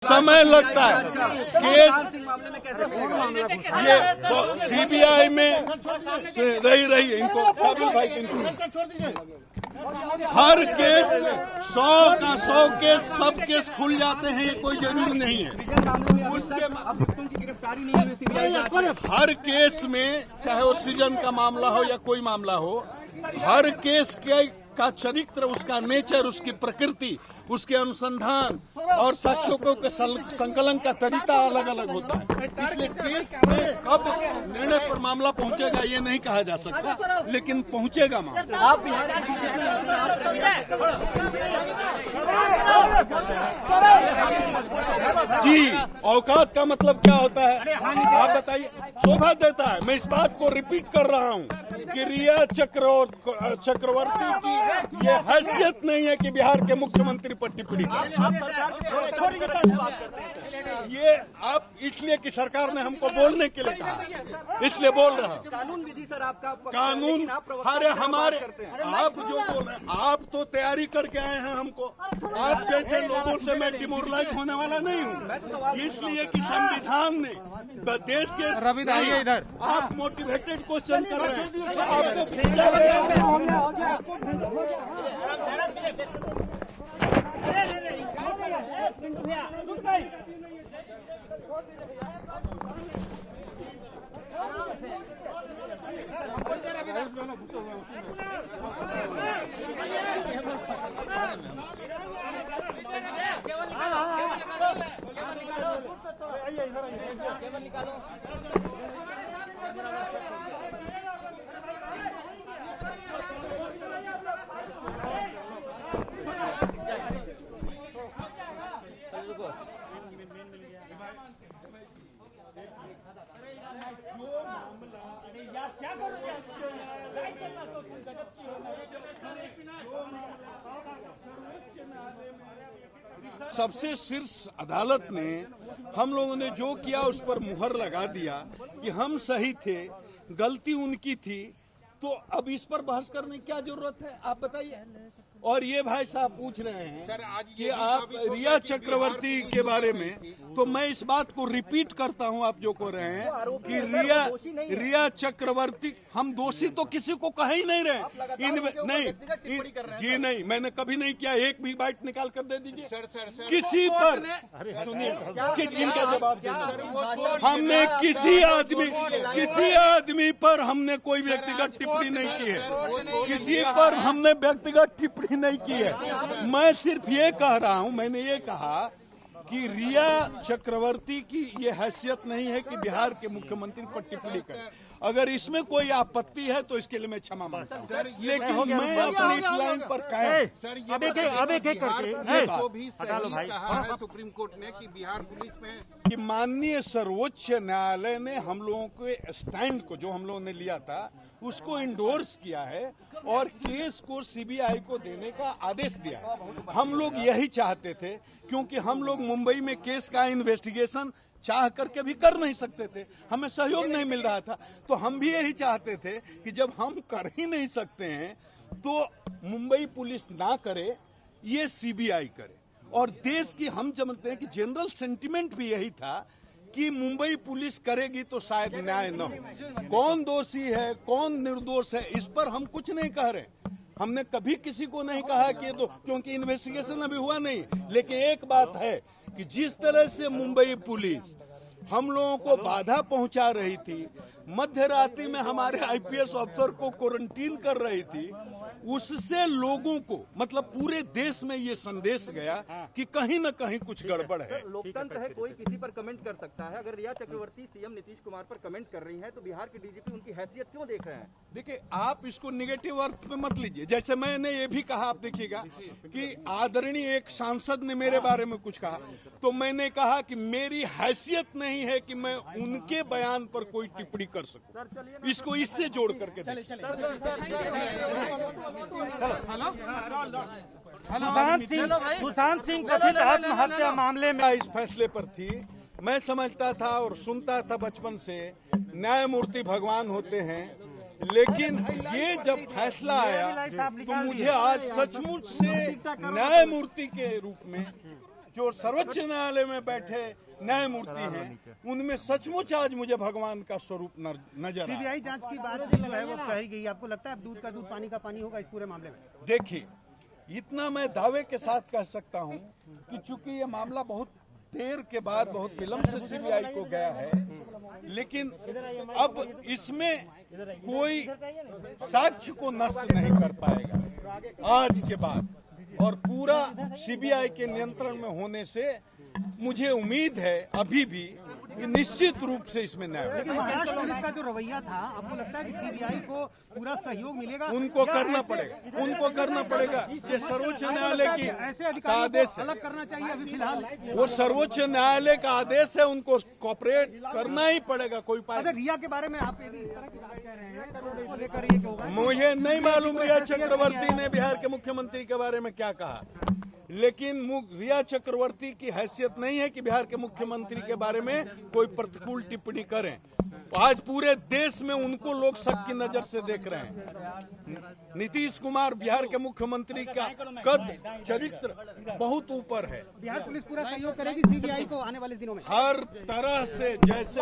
समय लगता है। केस ये सीबीआई में रही इनको हर केस 100 का 100 केस सब केस खुल जाते हैं, ये कोई जरूरी नहीं है। उसके अभियुक्तों की गिरफ्तारी नहीं हुई सीबीआई हर केस में, चाहे वो सृजन का मामला हो या कोई मामला हो, हर केस का चरित्र, उसका नेचर, उसकी प्रकृति, उसके अनुसंधान और साक्ष्यों के संकलन का तरीका अलग अलग होता है। इसलिए केस में कब निर्णय पर मामला पहुंचेगा ये नहीं कहा जा सकता, लेकिन पहुंचेगा मामला। जी, औकात का मतलब क्या होता है आप बताइए। शोभा देता है, मैं इस बात को रिपीट कर रहा हूं कि रिया चक्रवर्ती की ये हैसियत नहीं है कि बिहार के मुख्यमंत्री पर टिप्पणी करें। ये आप इसलिए कि सरकार ने हमको बोलने के लिए कहा, इसलिए बोल रहा हूं। कानून विधि सर आपका कानून, अरे हमारे आप जो बोल रहे हैं, आप तो तैयारी करके आए हैं हमको। आप जैसे लोगों से मैं डिमोरलाइज होने वाला नहीं हूँ, इसलिए कि संविधान ने देश के इधर आप मोटिवेटेड क्वेश्चन कर रहे हैं, सबसे शीर्ष अदालत ने हम लोगों ने जो किया उस पर मुहर लगा दिया कि हम सही थे, गलती उनकी थी। तो अब इस पर बहस करने की क्या जरूरत है, आप बताइए। और ये भाई साहब पूछ रहे हैं सर आज कि आप रिया चक्रवर्ती के बारे में, तो मैं इस बात को रिपीट करता हूं आप जो कह रहे हैं कि रिया चक्रवर्ती, हम दोषी तो किसी को कह ही नहीं रहे। नहीं, नहीं, मैंने कभी नहीं किया। एक भी बाइट निकाल कर दे दीजिए सर किसी पर। सुनिए, इनका जवाब दीजिए। हमने किसी आदमी पर हमने कोई व्यक्तिगत टिप्पणी नहीं की है, किसी पर हमने व्यक्तिगत टिप्पणी नहीं की है। मैं सिर्फ ये कह रहा हूं, मैंने ये कहा कि रिया चक्रवर्ती की ये हैसियत नहीं है कि बिहार के मुख्यमंत्री पर टिप्पणी करें। अगर इसमें कोई आपत्ति है तो इसके लिए मैं क्षमा मांगता हूं, लेकिन मैं अपनी इस लाइन पर कायम। सर ये बिहार को भी सही कहा है सुप्रीम कोर्ट ने कि बिहार पुलिस में कि माननीय सर्वोच्च न्यायालय ने हम लोगों के स्टैंड को, जो हम लोगों ने लिया था, उसको इंडोर्स किया है और केस को सीबीआई को देने का आदेश दिया है। हम लोग यही चाहते थे, क्योंकि हम लोग मुंबई में केस का इन्वेस्टिगेशन चाह करके भी कर नहीं सकते थे, हमें सहयोग नहीं मिल रहा था। तो हम भी यही चाहते थे कि जब हम कर ही नहीं सकते हैं तो मुंबई पुलिस ना करे, ये सीबीआई करे। और देश की, हम समझते हैं कि जनरल सेंटिमेंट भी यही था कि मुंबई पुलिस करेगी तो शायद न्याय न हो। कौन दोषी है, कौन निर्दोष है, इस पर हम कुछ नहीं कह रहे। हमने कभी किसी को नहीं कहा कि तो, क्योंकि इन्वेस्टिगेशन अभी हुआ नहीं। लेकिन एक बात है कि जिस तरह से मुंबई पुलिस हम लोगों को बाधा पहुंचा रही थी, मध्य रात्रि में हमारे आईपीएस अफसर को क्वारंटीन कर रही थी, उससे लोगों को, मतलब पूरे देश में ये संदेश गया कि कहीं न कहीं कुछ गड़बड़ है। लोकतंत्र है, कोई किसी पर कमेंट कर सकता है। अगर रिया चक्रवर्ती सीएम नीतीश कुमार पर कमेंट कर रही हैं तो बिहार के डीजीपी उनकी हैसियत क्यों देख रहे हैं? देखिए, आप इसको निगेटिव अर्थ में मत लीजिए। जैसे मैंने ये भी कहा, आप देखिएगा कि आदरणीय एक सांसद ने मेरे बारे में कुछ कहा, तो मैंने कहा कि मेरी हैसियत नहीं है कि मैं उनके बयान पर कोई टिप्पणी कर सकूं। इसको इससे जोड़ करके सुशांत सिंह कथित आत्महत्या मामले में इस फैसले पर थी। मैं समझता था और सुनता था बचपन से, न्यायमूर्ति भगवान होते हैं, लेकिन ये जब फैसला आया तो मुझे आज सचमुच से न्यायमूर्ति के रूप में जो सर्वोच्च न्यायालय में बैठे न्यायमूर्ति हैं, उनमें सचमुच आज मुझे भगवान का स्वरूप नजर आया। सीबीआई जांच की बात जो है वो कही गई, आपको लगता है अब दूध का दूध पानी का पानी होगा इस पूरे मामले में? देखिए, इतना मैं दावे के साथ कह सकता हूं कि चूंकि ये मामला बहुत देर के बाद, बहुत विलंब से सीबीआई को गया है, लेकिन अब इसमें कोई साक्ष्य को नष्ट नहीं कर पाएगा आज के बाद। और पूरा सीबीआई के नियंत्रण में होने से मुझे उम्मीद है अभी भी कि निश्चित रूप से इसमें न्याय होगा। लेकिन महाराष्ट्र पुलिस का जो रवैया था, आपको लगता है कि सीबीआई को पूरा सहयोग मिलेगा? उनको करना पड़ेगा, उनको करना पड़ेगा। ये सर्वोच्च न्यायालय की ऐसे का अधिकारियों आदेश को है, अलग करना चाहिए अभी फिलहाल। वो सर्वोच्च न्यायालय का आदेश है, उनको कॉपरेट करना ही पड़ेगा, कोई उपाय अच्छा, रिया के बारे में आप यदि इस तरह की बात कह रहे हैं तो उसको लेकर ये क्या होगा? मुझे नहीं मालूम रिया चक्रवर्ती ने बिहार के मुख्यमंत्री के बारे में क्या कहा, लेकिन रिया चक्रवर्ती की हैसियत नहीं है कि बिहार के मुख्यमंत्री के बारे में कोई प्रतिकूल टिप्पणी करें। आज पूरे देश में उनको लोग शक की नजर से देख रहे हैं। नीतीश कुमार बिहार के मुख्यमंत्री का कद, चरित्र बहुत ऊपर है। बिहार पुलिस पूरा सहयोग करेगी सीबीआई को आने वाले दिनों में? हर तरह से जैसे